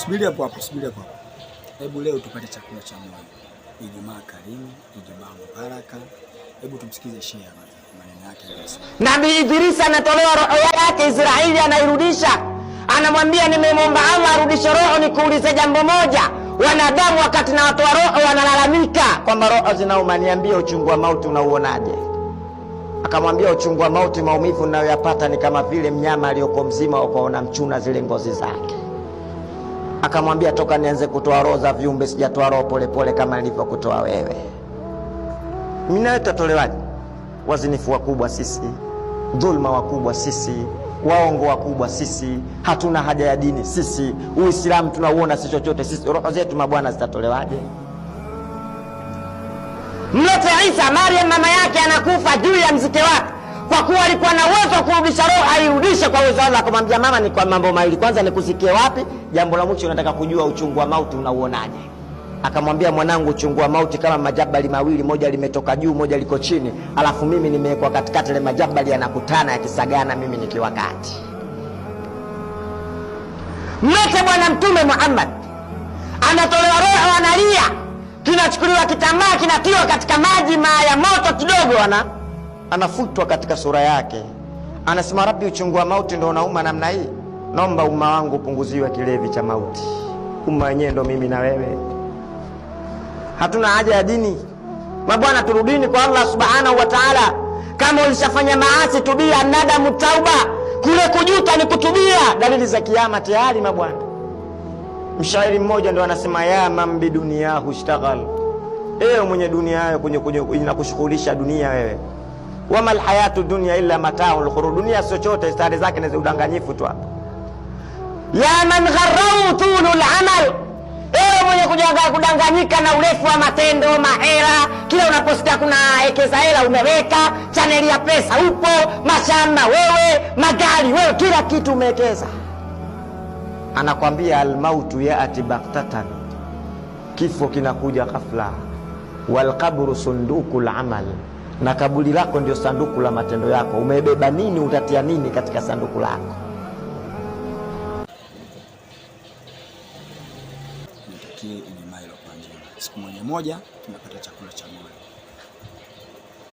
Subiri hapo hapo. Hebu leo tupate chakula cha moyo. Ijumaa karimu, Ijumaa mubaraka. Hebu tumsikize Sheikh maneno yake yanasema. Nabii Idrisa anatolewa roho yake, Israeli anairudisha. Anamwambia nimemwomba Allah arudishe roho, nikuulize jambo moja. Wanadamu wakati na watoa roho wanalalamika kwamba roho zinauma, niambie uchungu wa mauti unauonaje? Akamwambia uchungu wa mauti, maumivu ninayoyapata ni kama vile mnyama aliyoko mzima ukaona mchuna zile ngozi zake. Akamwambia toka nianze kutoa roho za viumbe sijatoa roho polepole kama nilivyokutoa wewe. Mimi nawe tutatolewaje? Wazinifu wakubwa sisi, dhulma wakubwa sisi, waongo wakubwa sisi, hatuna haja ya dini sisi, Uislamu tunauona si chochote sisi, roho zetu mabwana zitatolewaje? Mlete Isa, Maryam mama yake anakufa juu ya mzike wake, kwa kuwa alikuwa na uwezo wa kurudisha roho, airudishe kwa uwezo wake. Akamwambia mama, ni kwa mambo mawili, kwanza nikusikie wapi, jambo la mwisho nataka kujua uchungu wa mauti unauonaje. Akamwambia mwanangu, uchungu wa mauti kama majabali mawili, moja limetoka juu, moja liko chini, alafu mimi nimewekwa katikati, ile majabali yanakutana yakisagana, mimi nikiwa kati. Mlete bwana Mtume Muhammad, anatolewa roho, analia, kinachukuliwa kitambaa, kinatiwa katika maji ya moto kidogo, anafutwa katika sura yake. Anasema Rabbi, uchungu wa mauti ndio unauma namna hii, naomba umma wangu upunguziwe kilevi cha mauti. Umma wenyewe ndo mimi na wewe. Hatuna haja ya dini mabwana, turudini kwa Allah subhanahu wa ta'ala. Kama ulishafanya maasi, tubia, nadamu tauba, kule kujuta ni kutubia. Dalili za kiyama tayari mabwana. Mshairi mmoja ndo anasema ya mambi duniyahu ishtaghal, ewe mwenye dunia yako kwenye inakushughulisha dunia wewe, wama alhayatu dunya illa mata'ul ghurur, dunia sio chochote, stari zake ni udanganyifu tu hapa. Ya man gharrau tulul amal, ewe mwenye kudanganyika na urefu wa matendo, mahela, kila unaposikia kuna ekeza hela umeweka, chaneli ya pesa upo, mashamba wewe, magari wewe, kila kitu umewekeza. Anakwambia almautu yaati baktatan, kifo kinakuja ghafla, wal qabru sundukul amal, na kaburi lako ndio sanduku la matendo yako. Umebeba nini, utatia nini katika sanduku lako? Nitakie Ijumaa ile kwa njema. Siku moja tunapata chakula cha moyo.